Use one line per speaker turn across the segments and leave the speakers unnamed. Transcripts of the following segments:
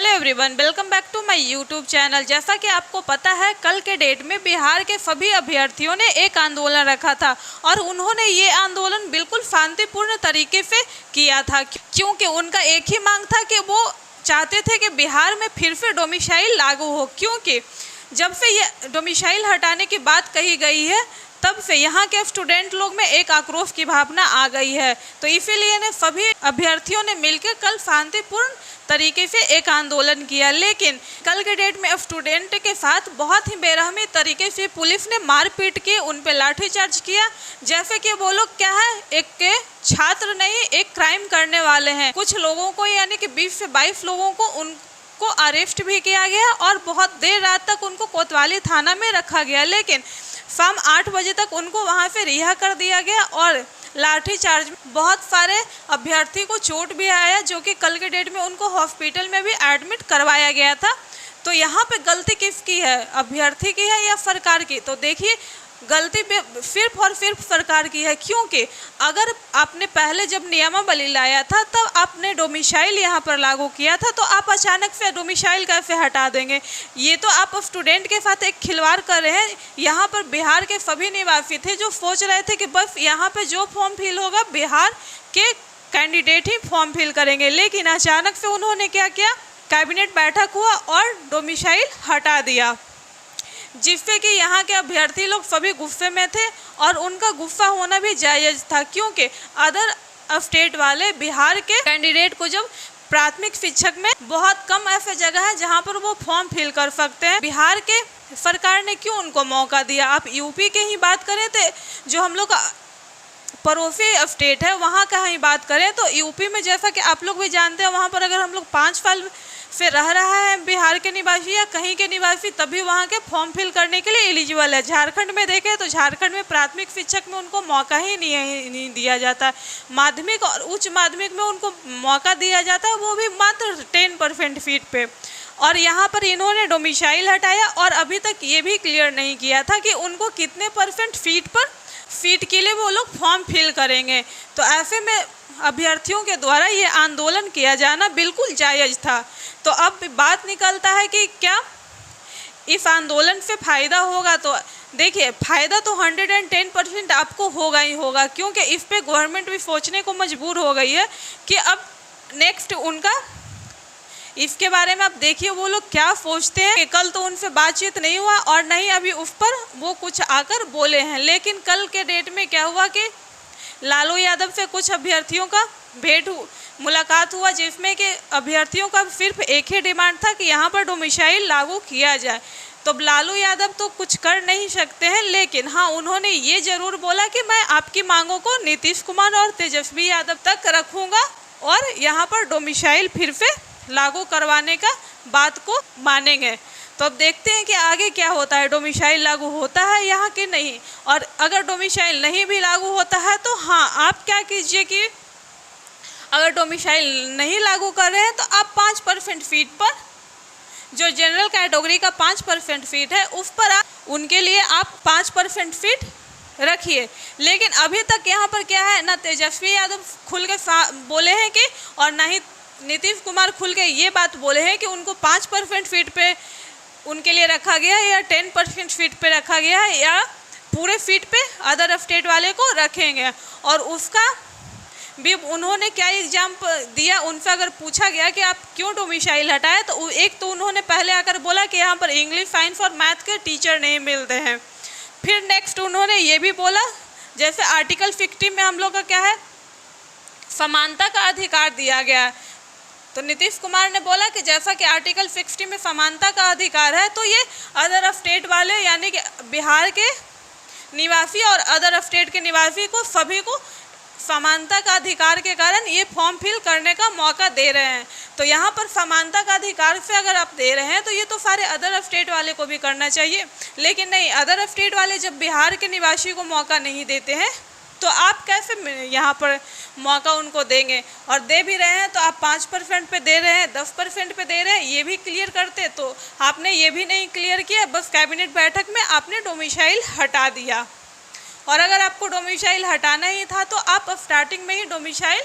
Hello everyone, welcome back to my YouTube channel. जैसा कि आपको पता है, कल के डेट में बिहार के सभी अभ्यर्थियों ने एक आंदोलन रखा था और उन्होंने ये आंदोलन बिल्कुल शांतिपूर्ण तरीके से किया था, क्योंकि उनका एक ही मांग था कि वो चाहते थे कि बिहार में फिर से डोमिसाइल लागू हो। क्योंकि जब से ये डोमिसाइल हटाने की बात कही गई है, तब से यहाँ के स्टूडेंट लोग में एक आक्रोश की भावना आ गई है। तो इसीलिए ने सभी अभ्यर्थियों ने मिलकर कल शांतिपूर्ण तरीके से एक आंदोलन किया। लेकिन कल के डेट में स्टूडेंट के साथ बहुत ही बेरहमी तरीके से पुलिस ने मारपीट की, उन पे लाठीचार्ज किया। जैसे कि वो लोग क्या है, एक के छात्र नहीं, एक क्राइम करने वाले हैं। कुछ लोगों को यानी कि 20 से 22 लोगों को उनको अरेस्ट भी किया गया और बहुत देर रात तक उनको कोतवाली थाना में रखा गया। लेकिन शाम 8 बजे तक उनको वहां से रिहा कर दिया गया और लाठीचार्ज बहुत सारे अभ्यर्थी को चोट भी आया, जो कि कल के डेट में उनको हॉस्पिटल में भी एडमिट करवाया गया था। तो यहाँ पे गलती किसकी है, अभ्यर्थी की है या सरकार की? तो देखिए, गलती सिर्फ और सिर्फ सरकार की है। क्योंकि अगर आपने पहले जब नियमावली लाया था तब आपने डोमिसाइल यहाँ पर लागू किया था, तो आप अचानक से डोमिसाइल कैसे हटा देंगे? ये तो आप स्टूडेंट के साथ एक खिलवाड़ कर रहे हैं। यहाँ पर बिहार के सभी निवासी थे जो सोच रहे थे कि बस यहाँ पर जो फॉर्म फिल होगा बिहार के कैंडिडेट ही फॉर्म फिल करेंगे। लेकिन अचानक से उन्होंने क्या किया, कैबिनेट बैठक हुआ और डोमिसाइल हटा दिया, जिससे कि यहाँ के अभ्यर्थी लोग सभी गुस्से में थे और उनका गुस्सा होना भी जायज़ था। क्योंकि अदर स्टेट वाले बिहार के कैंडिडेट को जब प्राथमिक शिक्षक में बहुत कम ऐसे जगह है जहाँ पर वो फॉर्म फिल कर सकते हैं, बिहार के सरकार ने क्यों उनको मौका दिया? आप यूपी के ही बात करें तो जो हम लोग पड़ोसी स्टेट है वहाँ का ही बात करें तो यूपी में, जैसा कि आप लोग भी जानते हैं, वहाँ पर अगर हम लोग 5 साल से रह रहा है बिहार के निवासी या कहीं के निवासी, तभी वहाँ के फॉर्म फिल करने के लिए एलिजिबल है। झारखंड में देखें तो झारखंड में प्राथमिक शिक्षक में उनको मौका ही नहीं दिया जाता है। माध्यमिक और उच्च माध्यमिक में उनको मौका दिया जाता है, वो भी मात्र 10% सीट पे। और यहाँ पर इन्होंने डोमिसाइल हटाया और अभी तक ये भी क्लियर नहीं किया था कि उनको कितने % सीट के लिए वो लोग फॉर्म फिल करेंगे। तो ऐसे में अभ्यर्थियों के द्वारा ये आंदोलन किया जाना बिल्कुल जायज़ था। तो अब बात निकलता है कि क्या इस आंदोलन से फ़ायदा होगा? तो देखिए, फ़ायदा तो 110% आपको होगा ही होगा, क्योंकि इस पे गवर्नमेंट भी सोचने को मजबूर हो गई है कि अब नेक्स्ट उनका इसके बारे में आप देखिए वो लोग क्या सोचते हैं। कि कल तो उनसे बातचीत नहीं हुआ और नहीं अभी उस पर वो कुछ आकर बोले हैं। लेकिन कल के डेट में क्या हुआ कि लालू यादव से कुछ अभ्यर्थियों का मुलाकात हुआ, जिसमें कि अभ्यर्थियों का सिर्फ एक ही डिमांड था कि यहाँ पर डोमिसाइल लागू किया जाए। तो लालू यादव तो कुछ कर नहीं सकते हैं, लेकिन हाँ, उन्होंने ये ज़रूर बोला कि मैं आपकी मांगों को नीतीश कुमार और तेजस्वी यादव तक रखूँगा और यहाँ पर डोमिसाइल फिर से लागू करवाने का बात को मानेंगे। तो अब देखते हैं कि आगे क्या होता है, डोमिसाइल लागू होता है यहाँ कि नहीं। और अगर डोमिसाइल नहीं भी लागू होता है तो हाँ, आप क्या कीजिए कि अगर डोमिसाइल नहीं लागू कर रहे हैं तो आप 5% सीट पर, जो जनरल कैटेगरी का 5% सीट है, उस पर उनके लिए आप 5% सीट रखिए। लेकिन अभी तक यहाँ पर क्या है, ना तेजस्वी यादव खुल के बोले हैं कि, और ना ही नीतीश कुमार खुल के ये बात बोले हैं कि उनको 5% सीट पे उनके लिए रखा गया है या 10% सीट पे रखा गया है या पूरे सीट पे अदर स्टेट वाले को रखेंगे। और उसका भी उन्होंने क्या एग्जाम दिया, उनसे अगर पूछा गया कि आप क्यों डोमिसाइल हटाए, तो एक तो उन्होंने पहले आकर बोला कि यहाँ पर इंग्लिश, साइंस और मैथ के टीचर नहीं मिलते हैं। फिर नेक्स्ट उन्होंने ये भी बोला, जैसे आर्टिकल 50 में हम लोग का क्या है, समानता का अधिकार दिया गया है। तो नीतीश कुमार ने बोला कि जैसा कि आर्टिकल 60 में समानता का अधिकार है, तो ये अदर स्टेट वाले यानी कि बिहार के निवासी और अदर स्टेट के निवासी को सभी को समानता का अधिकार के कारण ये फॉर्म फिल करने का मौका दे रहे हैं। तो यहाँ पर समानता का अधिकार से अगर आप दे रहे हैं तो ये तो सारे अदर स्टेट वाले को भी करना चाहिए। लेकिन नहीं, अदर स्टेट वाले जब बिहार के निवासी को मौका नहीं देते हैं तो आप कैसे यहाँ पर मौका उनको देंगे? और दे भी रहे हैं तो आप 5% पे दे रहे हैं, 10% पे दे रहे हैं, ये भी क्लियर करते। तो आपने ये भी नहीं क्लियर किया, बस कैबिनेट बैठक में आपने डोमिसाइल हटा दिया। और अगर आपको डोमिसाइल हटाना ही था तो आप स्टार्टिंग में ही डोमिसाइल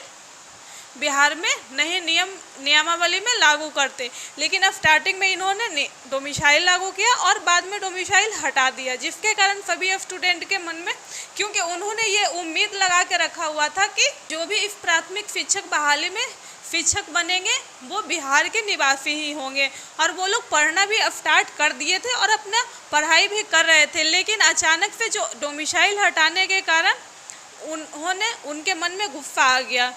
बिहार में नए नियमावली में लागू करते। लेकिन अब स्टार्टिंग में इन्होंने डोमिसाइल लागू किया और बाद में डोमिसाइल हटा दिया, जिसके कारण सभी स्टूडेंट के मन में, क्योंकि उन्होंने ये उम्मीद लगा के रखा हुआ था कि जो भी इस प्राथमिक शिक्षक बहाली में शिक्षक बनेंगे वो बिहार के निवासी ही होंगे, और वो लोग पढ़ना भी स्टार्ट कर दिए थे और अपना पढ़ाई भी कर रहे थे। लेकिन अचानक से जो डोमिसाइल हटाने के कारण उनके मन में गुस्सा आ गया,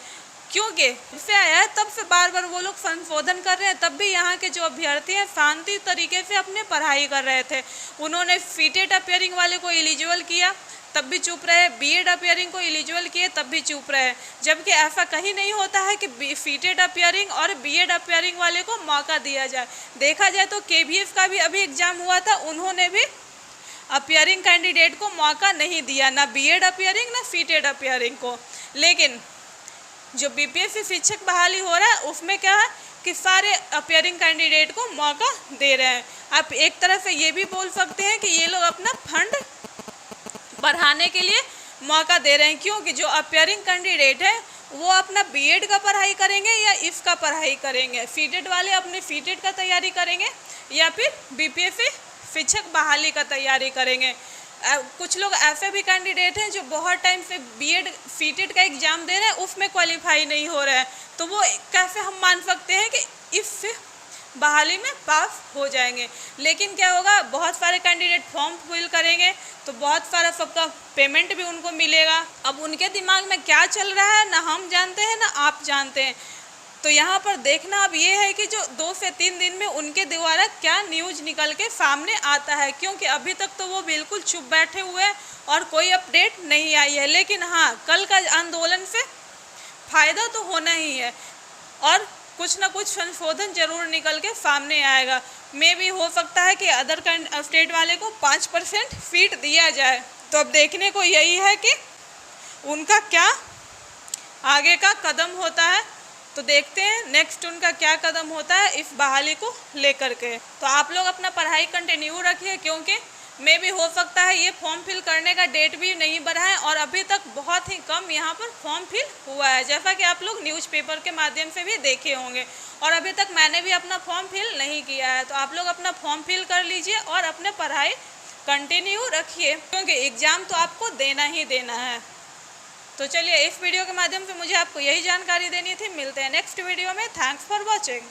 क्योंकि इससे आया है तब से बार बार वो लोग संशोधन कर रहे हैं। तब भी यहाँ के जो अभ्यर्थी हैं शांति तरीके से अपने पढ़ाई कर रहे थे। उन्होंने सीटेड अपियरिंग वाले को एलिजिबल किया तब भी चुप रहे, बीएड अपियरिंग को एलिजिबल किए तब भी चुप रहे, जबकि ऐसा कहीं नहीं होता है कि सीटेड अपियरिंग और बीएड अपियरिंग वाले को मौका दिया जाए। देखा जाए तो केवीएस का भी अभी एग्जाम हुआ था, उन्होंने भी अपियरिंग कैंडिडेट को मौका नहीं दिया, ना बीएड अपियरिंग ना सीटेड अपियरिंग को। लेकिन जो बीपीएससी शिक्षक बहाली हो रहा है उसमें क्या है कि सारे अपियरिंग कैंडिडेट को मौका दे रहे हैं। आप एक तरह से ये भी बोल सकते हैं कि ये लोग अपना फंड बढ़ाने के लिए मौका दे रहे हैं, क्योंकि जो अपियरिंग कैंडिडेट है वो अपना बीएड का पढ़ाई करेंगे या इसका पढ़ाई करेंगे, सीटेड वाले अपने सीटेड का तैयारी करेंगे या फिर बीपीएससी शिक्षक बहाली का तैयारी करेंगे। कुछ लोग ऐसे भी कैंडिडेट हैं जो बहुत टाइम से बीएड सीटेड का एग्ज़ाम दे रहे हैं, उसमें क्वालिफाई नहीं हो रहा है, तो वो कैसे हम मान सकते हैं कि इस बहाली में पास हो जाएंगे। लेकिन क्या होगा, बहुत सारे कैंडिडेट फॉर्म फिल करेंगे तो बहुत सारा सबका पेमेंट भी उनको मिलेगा। अब उनके दिमाग में क्या चल रहा है ना हम जानते हैं ना आप जानते हैं। तो यहाँ पर देखना अब ये है कि जो 2 से 3 दिन में उनके द्वारा क्या न्यूज़ निकल के सामने आता है, क्योंकि अभी तक तो वो बिल्कुल चुप बैठे हुए हैं और कोई अपडेट नहीं आई है। लेकिन हाँ, कल का आंदोलन से फ़ायदा तो होना ही है और कुछ ना कुछ संशोधन जरूर निकल के सामने आएगा। मे भी हो सकता है कि अदर स्टेट वाले को 5% सीट दिया जाए। तो अब देखने को यही है कि उनका क्या आगे का कदम होता है, तो देखते हैं नेक्स्ट उनका क्या कदम होता है इस बहाली को लेकर के। तो आप लोग अपना पढ़ाई कंटिन्यू रखिए, क्योंकि मे भी हो सकता है ये फॉर्म फिल करने का डेट भी नहीं बढ़ा है और अभी तक बहुत ही कम यहाँ पर फॉर्म फिल हुआ है, जैसा कि आप लोग न्यूज़पेपर के माध्यम से भी देखे होंगे। और अभी तक मैंने भी अपना फॉर्म फिल नहीं किया है, तो आप लोग अपना फॉर्म फिल कर लीजिए और अपने पढ़ाई कंटिन्यू रखिए, क्योंकि एग्ज़ाम तो आपको देना ही देना है। तो चलिए, इस वीडियो के माध्यम से मुझे आपको यही जानकारी देनी थी। मिलते हैं नेक्स्ट वीडियो में। Thanks for watching.